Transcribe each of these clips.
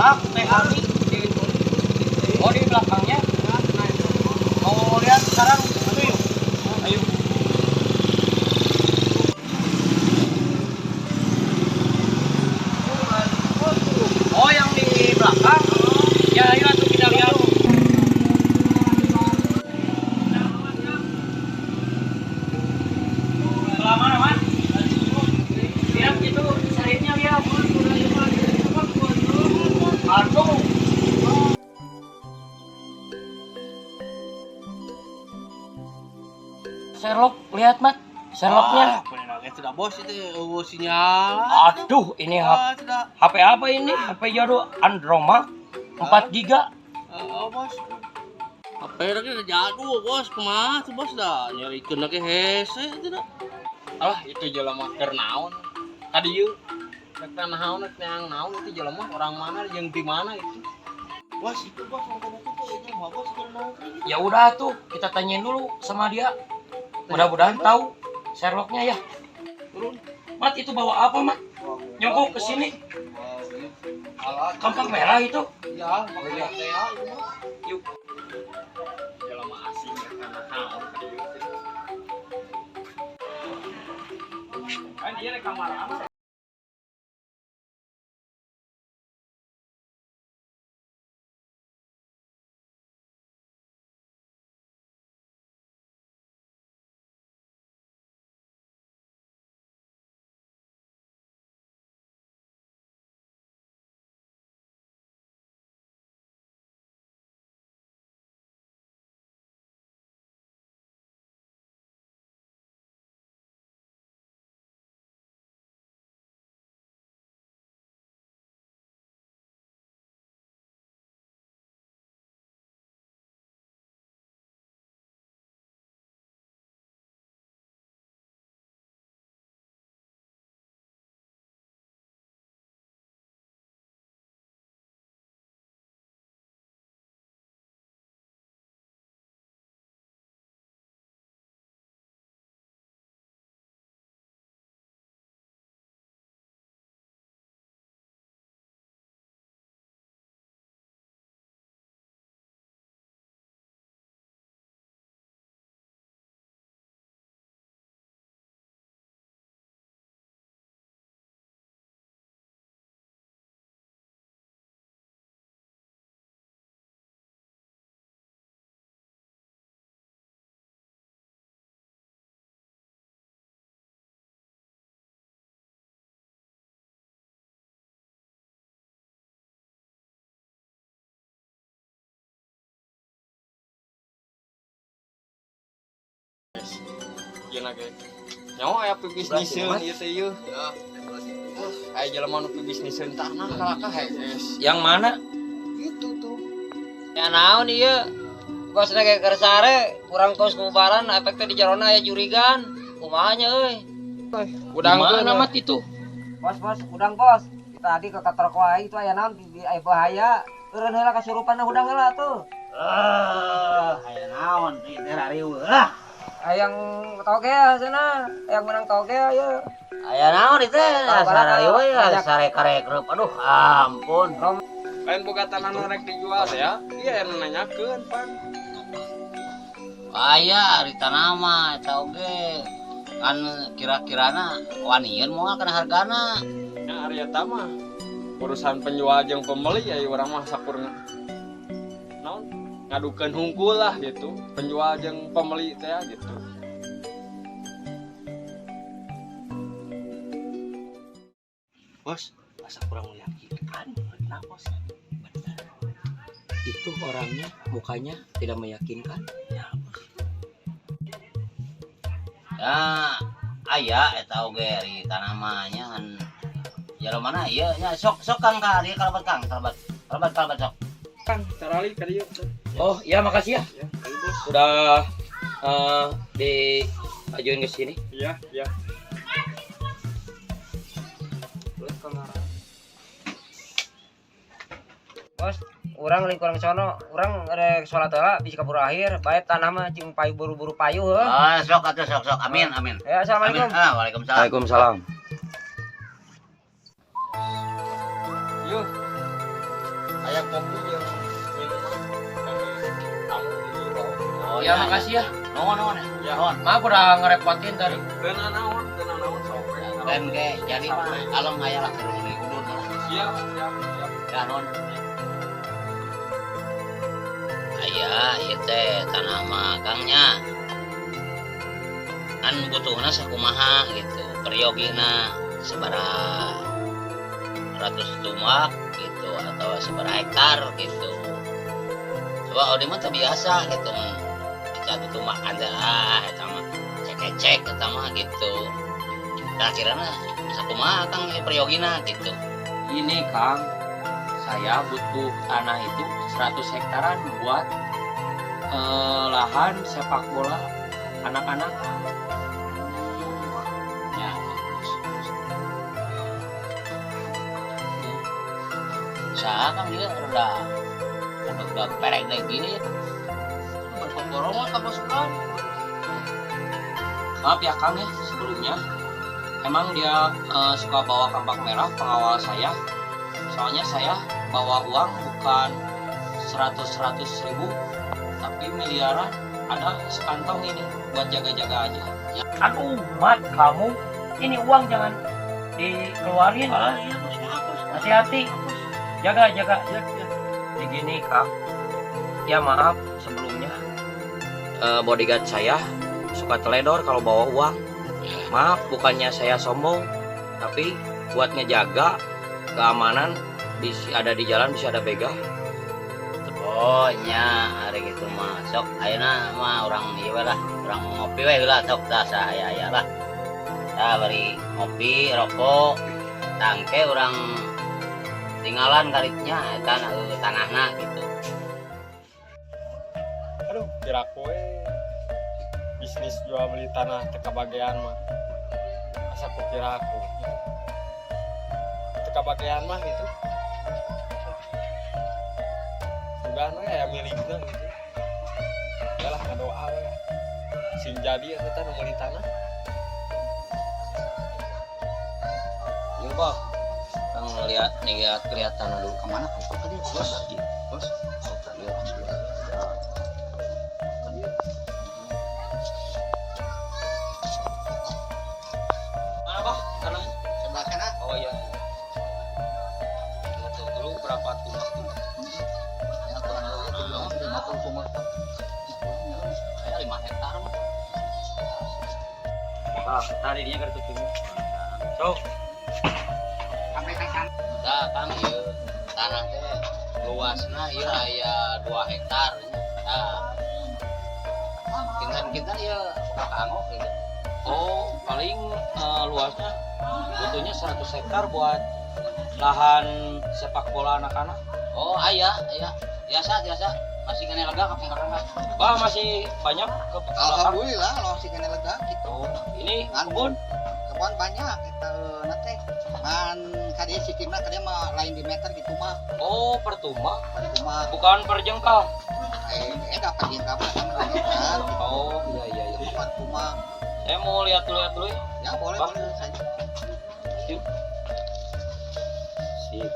maaf teh Ani. Oh di belakangnya. Mau lihat sekarang? Ayo. Ayo. Oh yang di belakang? Ya ayo tuh kita lihat. Sebelah mana mas? Lihat itu sahitnya lihat. Aduh. Sherlock, lihat mat. Sherlocknya. Sudah bos itu sinyal. Aduh, ini HP apa ini? HP jadul Andromag 4 giga. Oh bos. HP lagi udah jadul bos, kumaha tuh bos dah nyarikeun lagi hese tidak. Alah, itu jelema keur naon? Tadi yeuh. Rek naon rek naon itu jelema orang mana yang di mana itu? Bos itu bos ngomong itu mah bos keur naon. Ya udah tuh, kita tanyain dulu sama dia. Mudah-mudahan tahu Sherlocknya ya. Turun. Mat itu bawa apa, Mat? Nyogok ke sini. Kampak merah itu. Ya, makanya teh ya. Yuk. Jelema asing karena naon tadi yeuh. Kan dia di kamar apa? Gila guys. Nyawa aya bisniseun ieu teh ieu. Ya, Aya jelema nu bisniseun tanah kalakah guys. Yang mana? itu tuh. Ya naon ieu? Kosna ge keur sare, urang kos kubaran efek teh di jarona aya jurigan. Kumaha nya euy? Udang mana mat itu? Bos, udang bos. Tadi ke kantor kuai itu aya naon aya bahaya. Eureun heula kasurupan udang heula tuh. Aya naon ieu teh rarieu. Ayang toge sana, yang menang toge ayo. Aya naon itu? Sararieu we sare karekreup. Aduh, ampun. Lain boga tanah nu rek dijual teh ya. Iya anu nanyakeun pan. Aya ari tanah mah eta oge. Kan kira-kirana wanieun moal kana hargana. Yang ari eta mah urusan penjual jeung pembeli ya urang mah sakurna. Naon? Ngadukeun hungkul lah gitu. Penjual jeung pembeli teh ya gitu. Bos, masa kurang meyakinkan. Kenapa bos? Itu orangnya mukanya tidak meyakinkan. Ya, aya eta oge ari tanah mah nya kan. Jero mana ieu nya sok Kang ka dieu kalabat Kang, kalabat sok. Kang, carali ka dieu. Oh, iya makasih ya. Ya, bos. Udah diajuin ke sini. Iya, iya. Bos, urang lingkungan sono, urang rek salat heula bisi kabur akhir, bae tanah mah cing payu buru-buru payu heuh. Ah, sok atuh sok. Amin. Ya, assalamualaikum. Waalaikumsalam. Waalaikumsalam. Yuk. aya kopi yang minuman kami tamu di bawah. Oh Ya makasih ya. Nuhun Ya. nuhun. Maaf udah ngerepotin tadi. Kena naon sopre. Dan ge jadi mah kalem aya lah keur diudur mah. Siap. Ya nuhun. Aya ieu teh tanah magangnya. Kan butuhna sakumaha gitu. Periogina sabaraha ratus tumak gitu atau sabaraha hektar gitu. Coba odi mah teu biasa gitu. Kita itu makan dah eta mah cek-cek eta mah gitu. Nah kirana sakumaha Kang periogina gitu. Ini Kang, saya butuh tanah itu 100 hektaran buat lahan sepak bola anak-anak. Ya. Saha Kang dia udah perek deh gini ya. Borong mah kemasukan. Maaf ya Kang ya sebelumnya. Emang dia suka bawa kampak merah pengawal saya. Soalnya saya bawa uang bukan 100 ribu, tapi miliaran. Ada sekantong ini buat jaga-jaga aja. Aduh, Mat, kamu ini uang jangan dikeluarin. Iya bos, Hati-hati. Jaga. Begini Kang. Ya maaf sebelumnya. Bodyguard saya suka teledor kalau bawa uang. Maaf, bukannya saya sombong, tapi buat ngejaga keamanan ada di jalan bisa ada begal. Oh nya hari gitu mah sok ayeuna mah urang ieu lah urang ngopi we heula sok tah aya lah tah bari ngopi rokok tangke urang tinggalan karitnya eta tanahna gitu. Aduh, kira kowe bisnis jual beli tanah teka bagian mah. Asa ku kira aku. Teka bagian mah itu. Bukan ya milikna gitu. Yalah ngadoa we. Sing jadi eta teh nu meuli tanah. Yuk Bang, Kang lihat kelihatan dulu. Kemana kok tadi bos? Bos. Mana Bang tanahnya? Sebelah sana. Oh iya. Lihat dulu berapa tumak tuh. Ya kurang lebih 50 tumak. Saya 5 hektar mah. Nah, tadi dia kartu tunjuk. So, Tah Kang ieu tanah teh luasna ieu aya 2 hektar nya. Tah. Kinten-kinten ieu kakanggo gitu. oh paling luasnya butuhnya 100 hektar buat lahan sepak bola anak-anak. Oh, aya. Biasa. Masih kena lega kapung karena. Bah masih banyak ke belakang. Alhamdulillah lo masih kena lega gitu. Oh, ini Kan kebun. kebun banyak kita nanti kan kadieu sistemna kadieu mah lain di meter gitu mah. Oh, per tumak, Pada cuma bukan per jengkal. dapat jengkal kan meter Oh, iya. bukan cuma Saya mau lihat dulu ya. ya boleh Bang. boleh saja. Sip. Sip.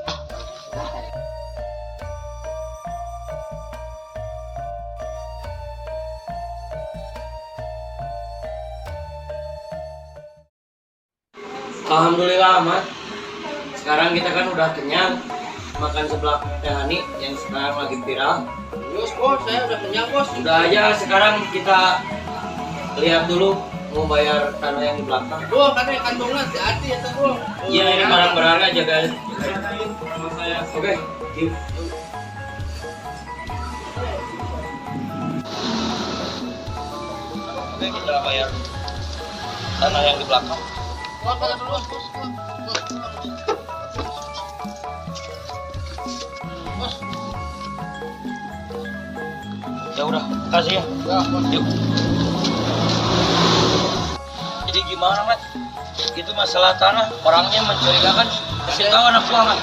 Alhamdulillah Ahmad. Sekarang kita kan udah kenyang makan seblak Teh Hani yang sekarang lagi viral. Terus bos, saya udah kenyang bos. Udah aja sekarang kita lihat dulu mau bayar tanah yang di belakang. Tuh katanya kantongnya hati-hati ya tuh. Iya ini barang berharga jaga. Oke. Yuk. Oke kita bayar tanah yang di belakang. Bos, bayar dulu bos. Bos. Ya udah, kasih ya. Ya, bos. Yuk. Jadi gimana, Mat? Itu masalah tanah, orangnya mencurigakan. Kasih tahu anak gua, Mat.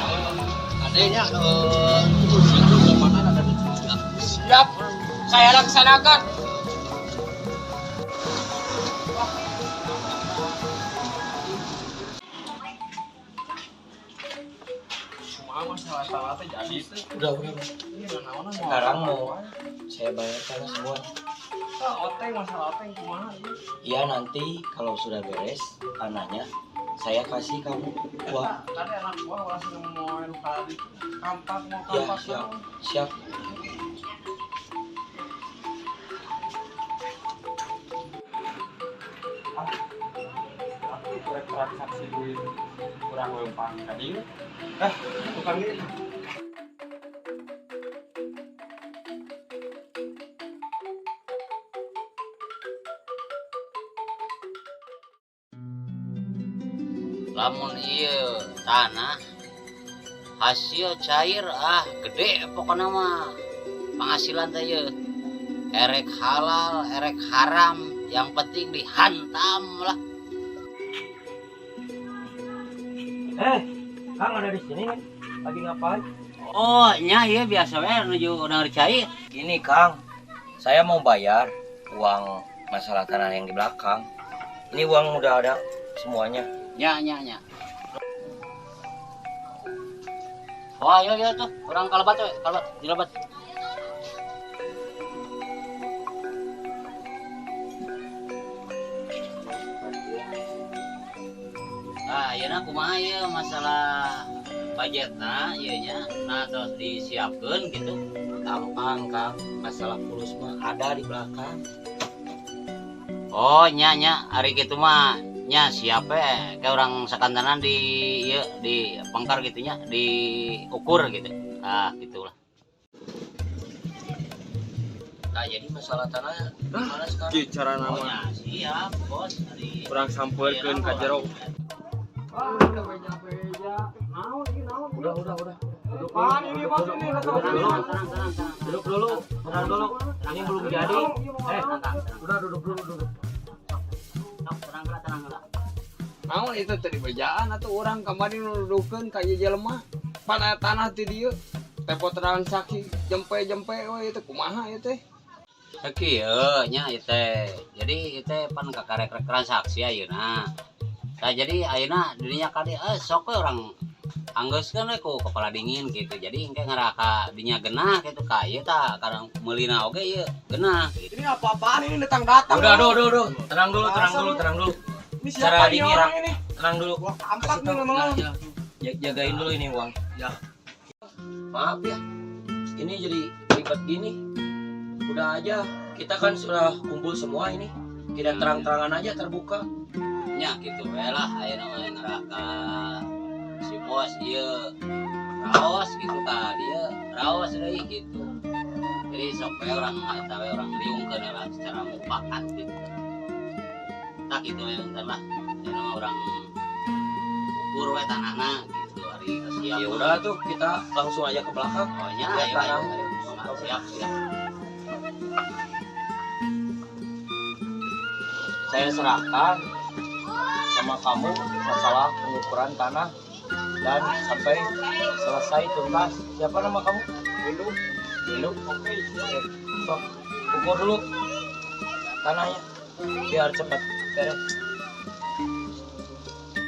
Adanya itu gimana ada di sini? Siap, saya laksanakan. masalah teh jadi teh. Udah. Ini naon Sekarang mau saya bayarkan semua. Oteng masalah oteng kumaha ieu? Iya nanti kalau sudah beres tanahnya saya kasih kamu uang. Tadi anak gua langsung mau kali kampak mau Ya kampak. siap. Aku transaksi duit kurang lempang tadi. Tukang ini. Lamun iya tanah hasil cair gede pokoknya mah penghasilan teh ieu erek halal erek haram yang penting dihantam lah. Kang ada di sini kan? Lagi ngapain? Oh nya iya biasa we nuju udah cair. Gini Kang, saya mau bayar uang masalah tanah yang di belakang. Ini uang udah ada semuanya. Nya. Oh iya tuh orang kalabat dilebat. Ayeuna kumaha ieu masalah budgetna ieu nya nah terus disiapkeun gitu. Gampang Kang, masalah fulus mah ada di belakang. Oh nya hari gitu mah nya siapa kayak orang sakantanan di ieu di pangkar gitu nya diukur gitu. Gitulah. Nah jadi masalah tanah gimana sekarang? Ki cara Oh nama nya siap bos hari kurang sampeurkeun ka jero. Udah beja-beja. Naon iki naon? Udah. Duduk ini bos ini tenang. Duduk dulu. Ini belum jadi. Udah duduk dulu. Tenang. Naon itu tadi bejaan atau orang kemarin nuduhkeun ka ieu jelema pan aya tanah ti dieu tempo transaksi jempe we itu kumaha ieu teh Kieu nya ieu teh. Jadi ieu teh pan kakarek transaksi ayeuna. Nah jadi ayeuna dirinya kade sok we urang anggeuskeun we ku kepala dingin gitu. Jadi engke ngaraka dinya genah gitu ka ieu tah karang meulina oge ieu genah gitu. ini apa-apaan ini datang-datang Udah. Tenang dulu. ini Cara siapa ini dingin, orang ini Tenang dulu. gua kampak nih Kasih memang tahu. Jagain dulu ini uang. Ya. Maaf ya. Ini jadi ribet gini. Udah aja. Kita kan sudah kumpul semua ini. Kita terang-terangan aja terbuka. Nya gitu we lah ayeuna mah ngaraka si bos ieu raos gitu tah dia raos deui gitu. Jadi sok we urang eta we urang liungkeun lah secara mufakat gitu. Tak gitu we entar lah. Ayeuna mah urang ukur we tanahna gitu hari siap. Ya udah tuh kita langsung aja ke belakang. Oh nya Lihat ayo tanah. siap. Saya serahkan sama kamu masalah pengukuran tanah dan sampai selesai tuntas. Siapa nama kamu? Windu. Oke. Sok ukur dulu tanahnya biar cepat beres.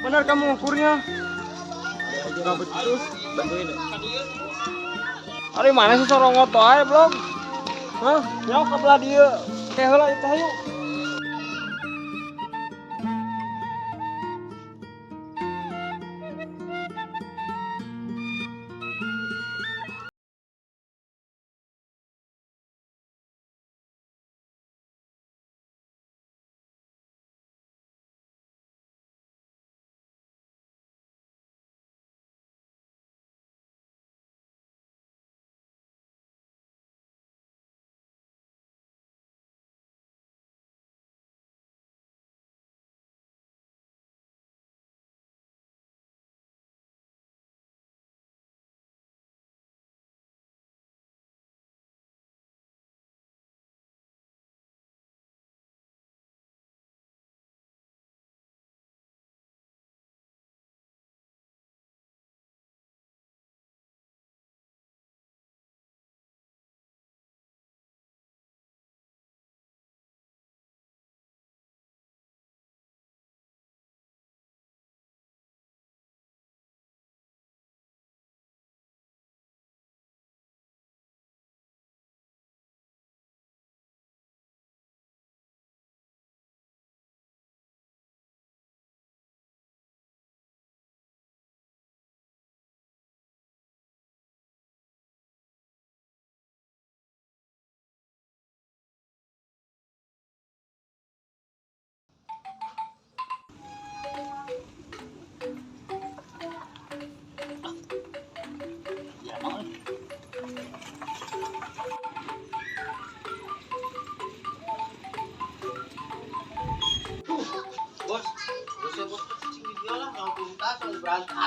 benar kamu ukurnya nggak becus Bantuin. hari mana sih sorong oto aja belum nyok ke belah dia kayak heula itu yuk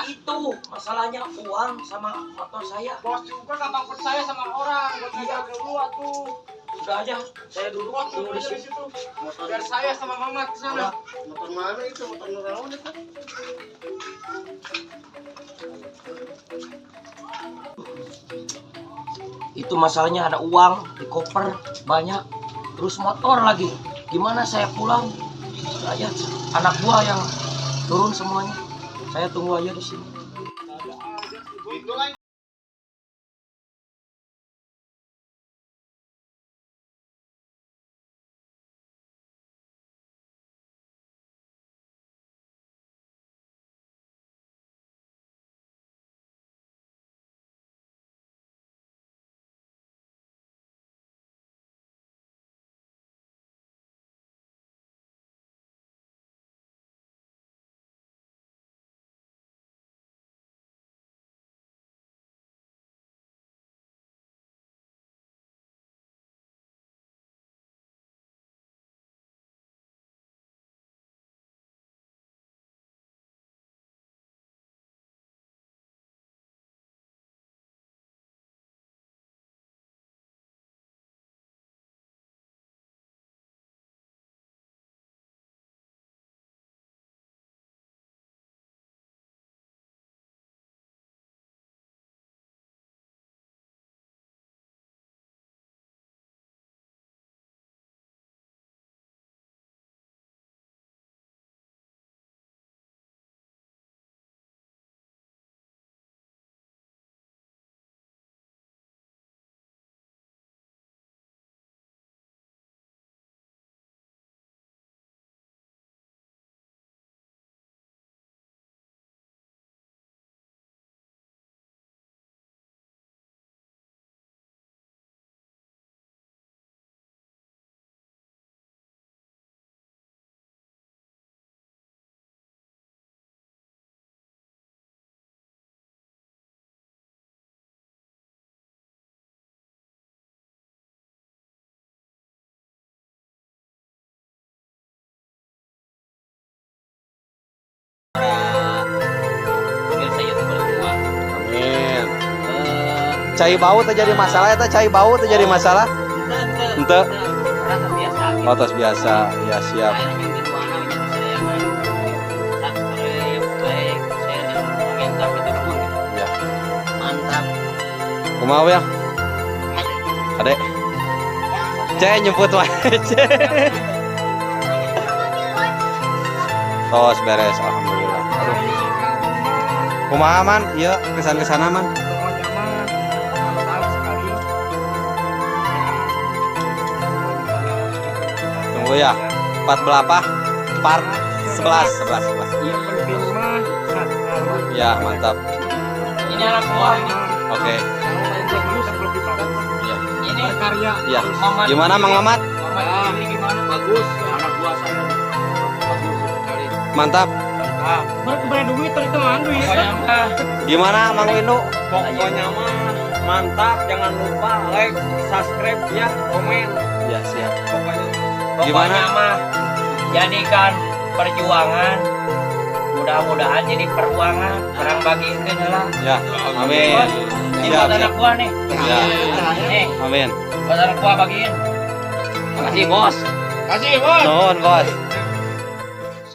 Itu masalahnya uang sama motor saya. Bos juga gampang percaya sama orang. Bos Iya. dulu atuh. Sudah aja, saya duduk tunggu di sini. Biar saya sama Mamat ke sana. Motor mana itu? Motor naon itu? Itu masalahnya ada uang di koper banyak, terus motor lagi. Gimana saya pulang? Sudah aja, anak buah yang turun semuanya. Saya tunggu aja di sini. Pemirsa YouTuber semua. Amin. Cai bau terjadi masalah eta cai bau terjadi masalah. Ente. Orang terbiasa. Otos biasa. Ya siap. Saya yang di mana yang kesedayangan. Subscribe, like, share, dan komentar itu semua. Ya. Mantap. Kumaha ya? Adek. Cek nyebut wae. Tos beres alhamdulillah. Aduh. Kumaha man? Iya, kesan-kesana man. Pokoknya mah mantap sekali. Tunggu ya. Part berapa? Part 11. Yang penting mah subscribe. Ya, mantap. Ini anak buah ini. Oke. Bagus lebih bagus. Ya. Ini Berkarya. Ya. Mamat. Gimana Mang Mamat? Mamat ini gimana? Bagus. Anak buah saya. Bagus sekali. Mantap. Beri duit terus teman duit. Pokoknya mah Gimana Mang Windu? Pokoknya mah mantap. Jangan lupa like, subscribe ya, komen. Ya, siap. Pokoknya. Gimana? Pokoknya mah jadikan perjuangan mudah-mudahan jadi peruangan orang bagiin lah. Ya, amin. Ini Siap, buat anak siap. buah nih. Ya. Nih Amin. buat anak buah bagiin. Makasih bos. Kasih bos. Nuhun, Bos.